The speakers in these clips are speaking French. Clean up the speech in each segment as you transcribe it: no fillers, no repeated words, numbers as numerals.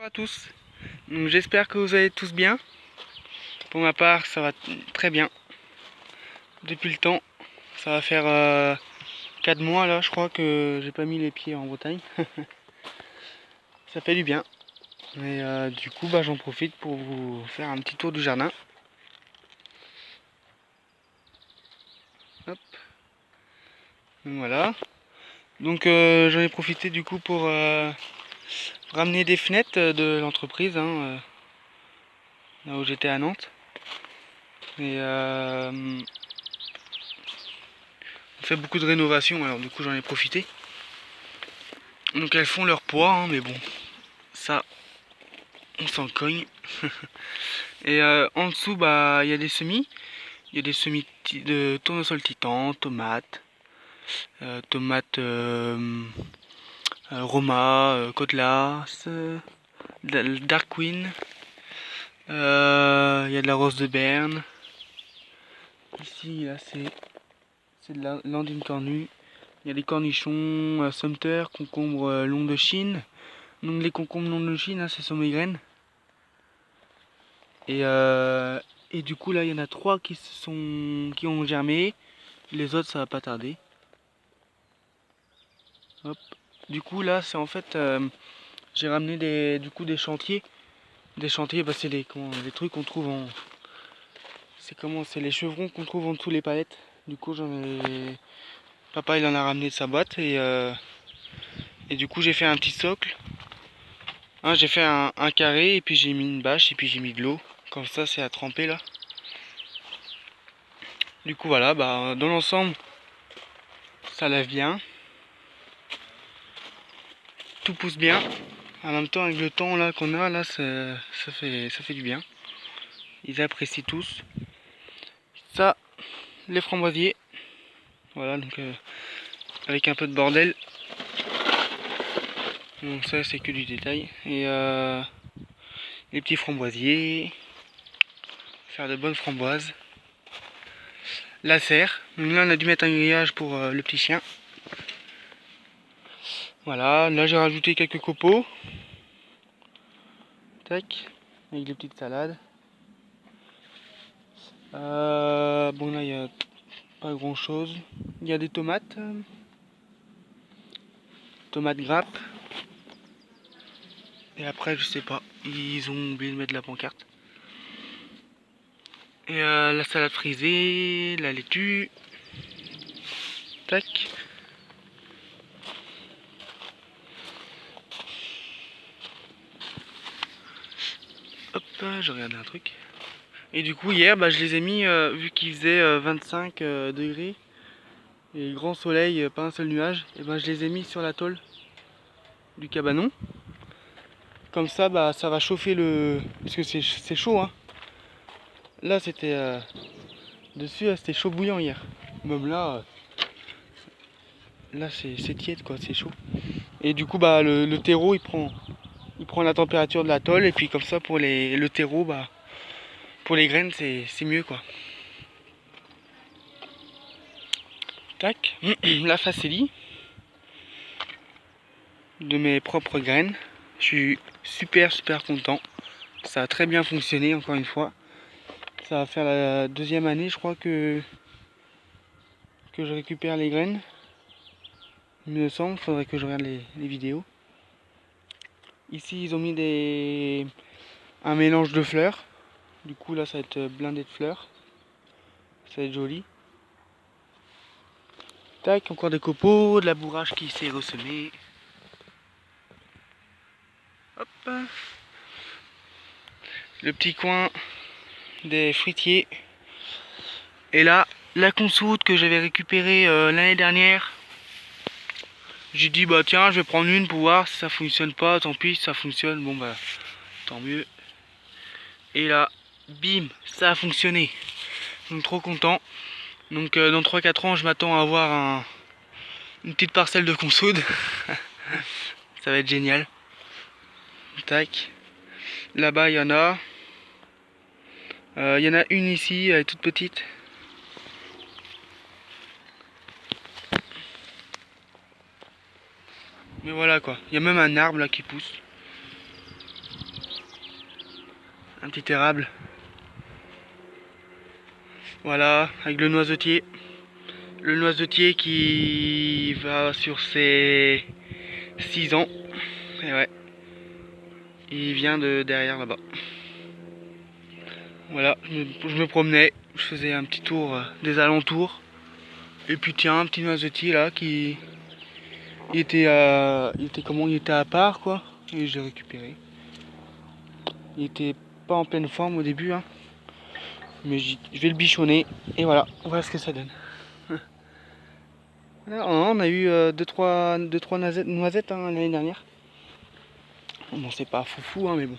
Bonjour à tous, j'espère que vous allez tous bien. Pour ma part, ça va très bien. Depuis le temps, ça va faire 4 mois là, je crois que j'ai pas mis les pieds en Bretagne. Ça fait du bien. Et du coup, j'en profite pour vous faire un petit tour du jardin. Hop. Donc, voilà. Donc j'en ai profité du coup pour ramener des fenêtres de l'entreprise, là où j'étais à Nantes. Et on fait beaucoup de rénovation, alors du coup j'en ai profité. Donc elles font leur poids, mais bon, ça, on s'en cogne. Et en dessous, il y a des semis. Il y a des semis de tournesol titan, tomates Roma, Cotlas, Dark Queen. Il y a de la rose de Berne. Ici, là, c'est de la landine cornue. Il y a des cornichons, Sumter, concombres longs de Chine. Donc les concombres longs de Chine, c'est sur mes graines. Et du coup, là, il y en a 3 qui ont germé. Les autres, ça va pas tarder. Hop. Du coup, là, c'est en fait, j'ai ramené des chantiers. Des chantiers, c'est des trucs qu'on trouve en. C'est les chevrons qu'on trouve en dessous les palettes. Du coup, papa, il en a ramené de sa boîte et du coup, j'ai fait un petit socle. J'ai fait un carré et puis j'ai mis une bâche et puis j'ai mis de l'eau. Comme ça, c'est à tremper là. Du coup, voilà, dans l'ensemble, ça lève bien. Tout pousse bien. En même temps, avec le temps là qu'on a, là, ça fait du bien. Ils apprécient tous. Ça, les framboisiers. Voilà, donc avec un peu de bordel. Donc ça, c'est que du détail. Et les petits framboisiers. Faire de bonnes framboises. La serre. Donc là, on a dû mettre un grillage pour le petit chien. Voilà, là j'ai rajouté quelques copeaux. Tac, avec des petites salades. Bon là il n'y a pas grand chose. Il y a des tomates. Tomates grappes. Et après je sais pas. Ils ont oublié de mettre la pancarte. Et la salade frisée, la laitue. Tac. Hop, je regardais un truc. Et du coup hier je les ai mis vu qu'il faisait 25 degrés. Et grand soleil, pas un seul nuage. Et je les ai mis sur la tôle du cabanon. Comme ça, ça va chauffer le. Parce que c'est chaud, hein. Là, c'était. Dessus, c'était chaud bouillant hier. Même là c'est tiède, quoi, c'est chaud. Et du coup, le terreau, il prend la température de la tôle. Et puis, comme ça, pour le terreau, pour les graines, c'est mieux, quoi. Tac. La facélie de mes propres graines. Je suis super content. Ça a très bien fonctionné, encore une fois. Ça va faire la 2e année, je crois, que je récupère les graines. Il me semble, faudrait que je regarde les vidéos. Ici, ils ont mis un mélange de fleurs. Du coup, là, ça va être blindé de fleurs. Ça va être joli. Tac, encore des copeaux, de la bourrage qui s'est ressemée. Hop. Le petit coin des fruitiers. Et là, la consoude que j'avais récupérée l'année dernière. J'ai dit, tiens, je vais prendre une pour voir si ça fonctionne pas. Tant pis, si ça fonctionne, tant mieux. Et là, bim, ça a fonctionné. Donc, trop content. Donc, dans 3-4 ans, je m'attends à avoir une petite parcelle de consoude. Ça va être génial. Tac. Là-bas, il y en a. Il y en a une ici, elle est toute petite. Mais voilà quoi. Il y a même un arbre là qui pousse. un petit érable. Voilà, avec le noisetier. Le noisetier qui va sur ses 6 ans. Et ouais. Il vient de derrière là-bas. Voilà, je me promenais, je faisais un petit tour des alentours. Et puis tiens, un petit noisetier là qui... il était comment? Il était à part quoi. Et je l'ai récupéré. Il était pas en pleine forme au début, hein. Mais je vais le bichonner. Et voilà, voilà ce que ça donne. Là, on a eu 2-3 noisettes hein, l'année dernière. Bon, c'est pas foufou, hein, mais bon,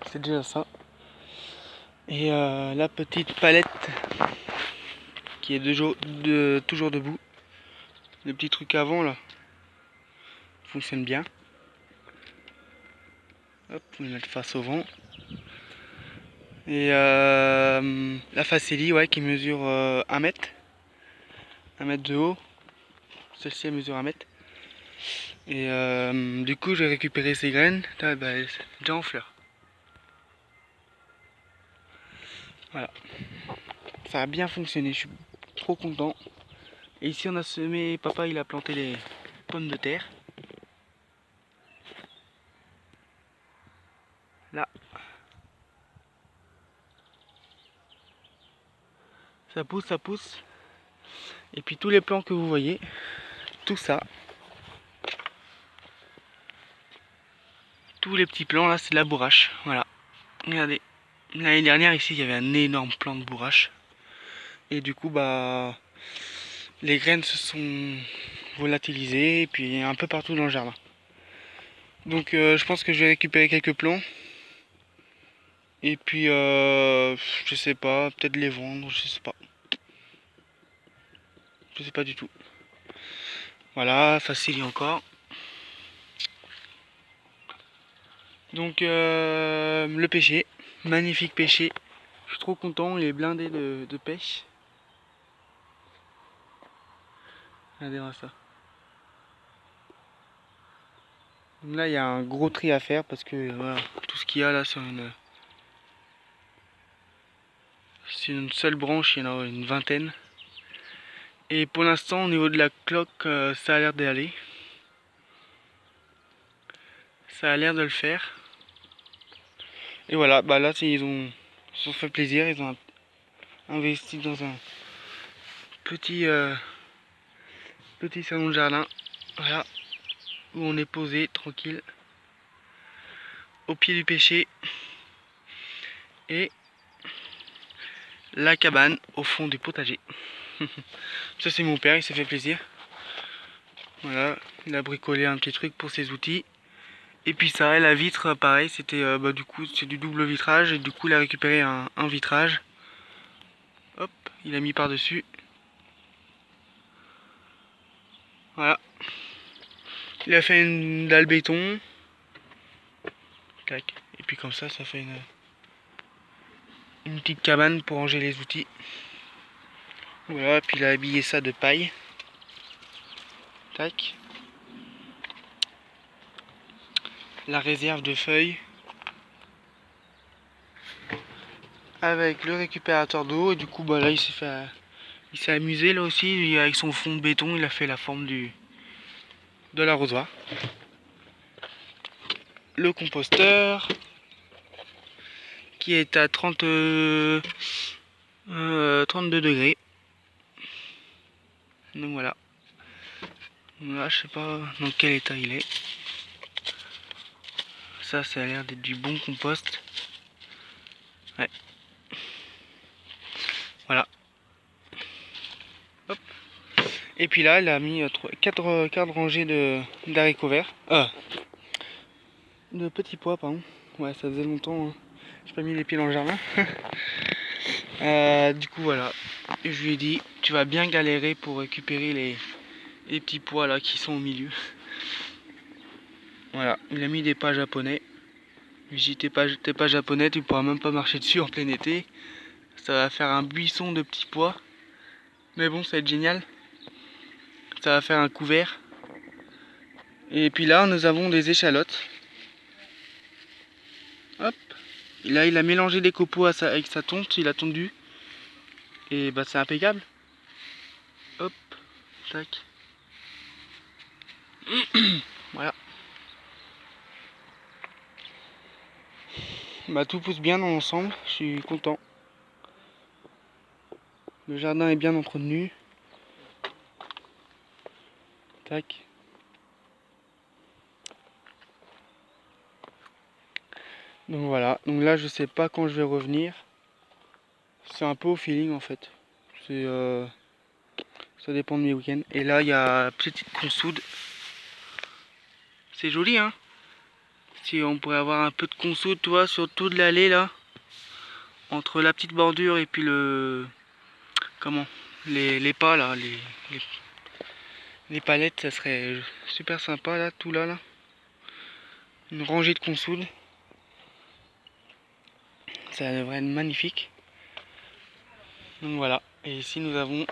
c'est déjà ça. Et la petite palette qui est toujours debout. Le petit truc avant là fonctionne bien. Hop, on va le mettre face au vent. Et la Facelli, ouais, qui mesure 1 mètre. 1 mètre de haut. Celle-ci elle mesure 1 mètre. Et du coup j'ai récupéré ces graines. Là, bah, c'est déjà en fleurs. Voilà. Ça a bien fonctionné, je suis trop content. Et ici on a semé, papa il a planté les pommes de terre. Là. Ça pousse, ça pousse. Et puis tous les plants que vous voyez, tout ça. Tous les petits plants là c'est de la bourrache. Voilà. Regardez. L'année dernière ici il y avait un énorme plant de bourrache. Et du coup bah les graines se sont volatilisées et puis un peu partout dans le jardin. Donc je pense que je vais récupérer quelques plants. Et puis je sais pas, peut-être les vendre, je sais pas. Je sais pas du tout. Voilà, facile encore. Donc le pêcher, magnifique pêcher. Je suis trop content, il est blindé de pêche. Regardez-moi ça. Donc là il y a un gros tri à faire parce que voilà, tout ce qu'il y a là sur une seule branche, il y en a une vingtaine. Et pour l'instant au niveau de la cloque, ça a l'air d'aller. Ça a l'air de le faire. Et voilà, bah là ils se sont fait plaisir, ils ont investi dans un petit petit salon de jardin. Voilà, où on est posé tranquille au pied du pêcher. Et la cabane au fond du potager. Ça c'est mon père, il s'est fait plaisir. Voilà, il a bricolé un petit truc pour ses outils. Et puis ça, la vitre, pareil, c'était bah, du coup c'est du double vitrage et du coup il a récupéré un vitrage. Hop, il a mis par dessus. Voilà. Il a fait une dalle béton. Tac. Et puis comme ça fait une petite cabane pour ranger les outils. Voilà, puis il a habillé ça de paille. Tac. La réserve de feuilles. Avec le récupérateur d'eau. Et du coup, bah là, il s'est amusé là aussi. Avec son fond de béton, il a fait la forme de l'arrosoir. Le composteur. Qui est à 32 degrés. Donc voilà. Là, je sais pas dans quel état il est. Ça a l'air d'être du bon compost. Ouais. Voilà. Hop. Et puis là, il a mis 4 rangées d'haricots verts. De petits pois, pardon. Ouais, ça faisait longtemps. Hein. J'ai pas mis les pieds dans le jardin. Du coup, voilà. Et je lui ai dit, tu vas bien galérer pour récupérer les petits pois là qui sont au milieu. Voilà, il a mis des pas japonais. Si t'es pas japonais, tu pourras même pas marcher dessus en plein été. Ça va faire un buisson de petits pois. Mais bon, ça va être génial. Ça va faire un couvert. Et puis là, nous avons des échalotes. Hop. Là, il a mélangé des copeaux avec sa tonte, il a tondu. Et bah, c'est impeccable. Hop, tac. Voilà. Bah, tout pousse bien dans l'ensemble, je suis content. Le jardin est bien entretenu. Tac. Donc voilà, donc là je sais pas quand je vais revenir. C'est un peu au feeling en fait. C'est ça dépend de mes week-ends. Et là il y a petite consoude. C'est joli hein. Si on pourrait avoir un peu de consoude, tu vois, sur toute l'allée là. Entre la petite bordure et puis le. Comment les pas là, les palettes, ça serait super sympa là, tout là là. Une rangée de consoude. Ça devrait être magnifique. Donc voilà. Et ici nous avons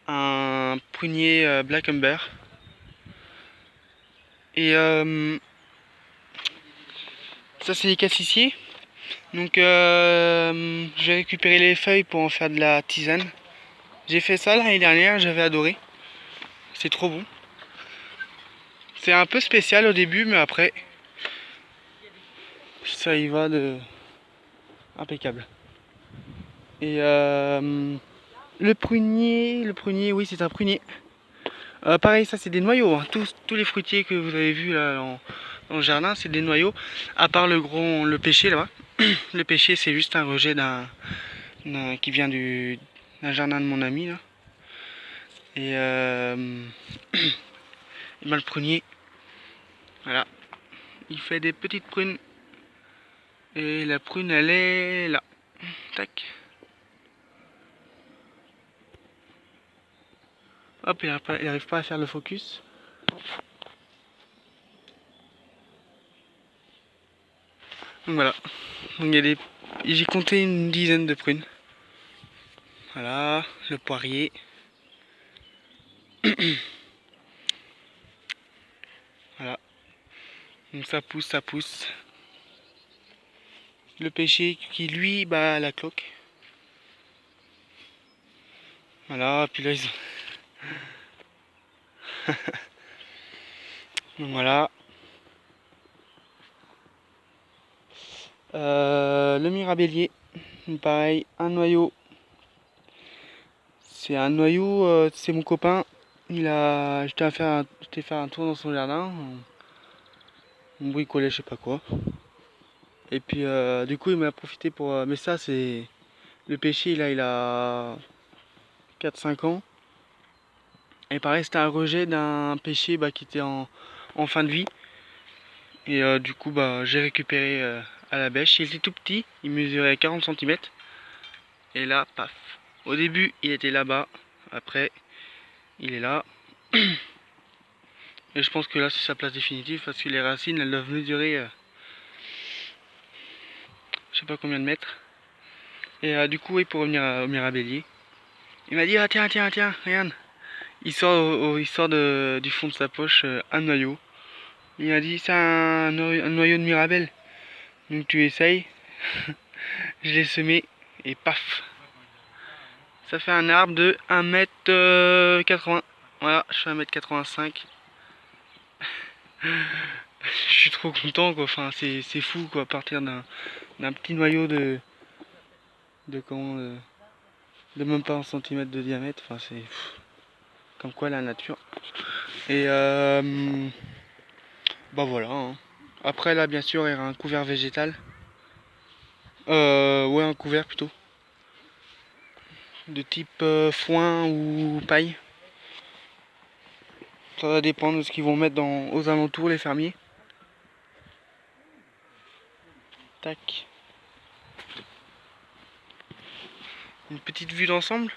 un prunier Black Umber. Et ça c'est des cassissiers. Donc je vais récupérer les feuilles pour en faire de la tisane. J'ai fait ça l'année dernière, j'avais adoré. C'est trop bon. C'est un peu spécial au début, mais après, ça y va de impeccable. Et le prunier, oui c'est un prunier. Pareil, ça c'est des noyaux. Hein. Tous les fruitiers que vous avez vus là dans le jardin, c'est des noyaux. À part le pêcher là-bas. Le pêcher, c'est juste un rejet qui vient d'un jardin de mon ami là. Et, et ben, le prunier, voilà, il fait des petites prunes. Et la prune, elle est là. Tac. Hop, il arrive pas à faire le focus. Donc voilà. Donc il y a des. J'ai compté une dizaine de prunes. Voilà, le poirier. Voilà. Donc ça pousse, ça pousse. Le pêcher qui lui bat la cloque. Voilà, puis là ils ont... Donc voilà. Le mirabellier. Pareil, un noyau. C'est un noyau, c'est mon copain. J'étais faire un tour dans son jardin. On bricolait je sais pas quoi. Et puis du coup il m'a profité pour... mais ça c'est... Le pêcher là il a 4-5 ans. Et pareil c'était un rejet d'un pêcher qui était en fin de vie. Et du coup j'ai récupéré à la bêche. Il était tout petit, il mesurait 40 cm. Et là, paf. Au début il était là-bas. Après il est là. Et je pense que là c'est sa place définitive parce que les racines elles doivent mesurer je sais pas combien de mètres. Et du coup oui, pour revenir au mirabellier, il m'a dit ah tiens regarde. Il sort du fond de sa poche un noyau. Il m'a dit c'est un noyau de mirabelle. Donc tu essayes. Je l'ai semé et paf. Ça fait un arbre de 1m80. Voilà, je fais 1m85. Je suis trop content quoi, enfin c'est fou quoi, à partir d'un petit noyau comment de même pas un centimètre de diamètre, enfin c'est comme quoi la nature. Et bah voilà. Hein. Après là bien sûr il y aura un couvert végétal. Ouais un couvert plutôt. De type foin ou paille. Ça va dépendre de ce qu'ils vont mettre aux alentours les fermiers. Tac. Une petite vue d'ensemble.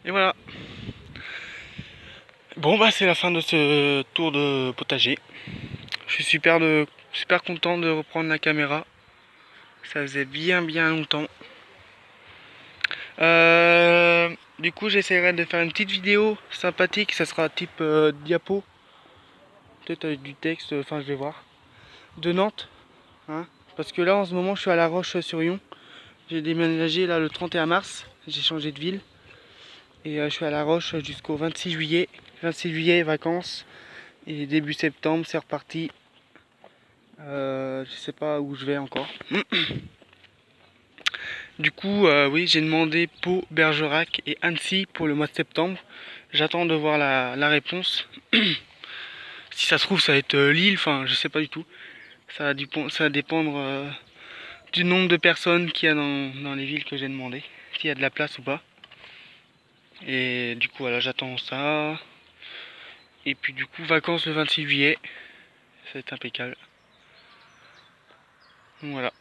Et voilà. Bon bah c'est la fin de ce tour de potager. Je suis super content de reprendre la caméra. Ça faisait bien longtemps. Du coup j'essaierai de faire une petite vidéo sympathique. Ça sera type diapo. Peut-être avec du texte, enfin je vais voir. De Nantes. Hein, parce que là en ce moment je suis à La Roche-sur-Yon. J'ai déménagé là le 31 mars. J'ai changé de ville. Et je suis à La Roche jusqu'au 26 juillet. 26 juillet, vacances. Et début septembre, c'est reparti. Je sais pas où je vais encore. Du coup, oui, j'ai demandé Pau, Bergerac et Annecy pour le mois de septembre. J'attends de voir la réponse. Si ça se trouve, ça va être Lille, enfin, je sais pas du tout. Ça va dépendre du nombre de personnes qu'il y a dans les villes que j'ai demandé. S'il y a de la place ou pas. Et du coup, voilà, j'attends ça. Et puis, du coup, vacances le 26 juillet. Ça va être impeccable. Donc, voilà.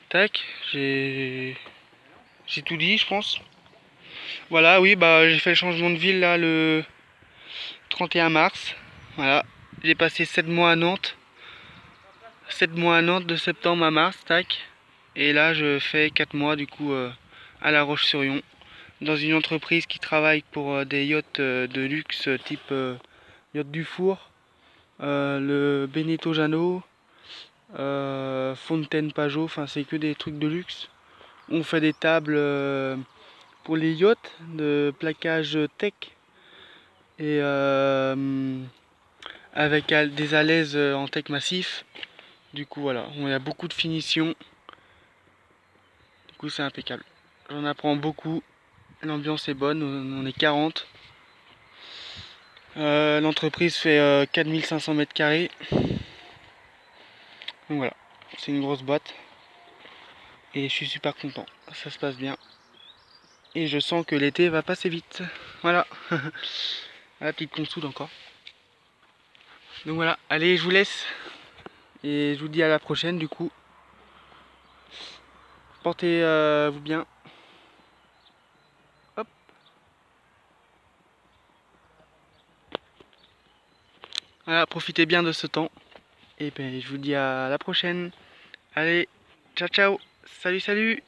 Tac, j'ai tout dit, je pense. Voilà, oui, bah j'ai fait le changement de ville là le 31 mars. Voilà, j'ai passé 7 mois à Nantes. 7 mois à Nantes de septembre à mars, tac. Et là, je fais 4 mois du coup à La Roche-sur-Yon dans une entreprise qui travaille pour des yachts de luxe type yacht Dufour, le Benetto Janot, Fontaine Pajot, enfin c'est que des trucs de luxe. On fait des tables pour les yachts de plaquage tech et avec des alaises en tech massif. Du coup voilà, on a beaucoup de finitions. Du coup c'est impeccable. J'en apprends beaucoup. L'ambiance est bonne, on est 40. L'entreprise fait 4500 mètres carrés. Donc voilà, c'est une grosse boîte. Et je suis super content, ça se passe bien. Et je sens que l'été va passer vite. Voilà. La petite consoude encore. Donc voilà, allez, je vous laisse. Et je vous dis à la prochaine du coup. Portez-vous bien. Hop. Voilà, profitez bien de ce temps. Et ben je vous dis à la prochaine. Allez, ciao ciao. Salut salut.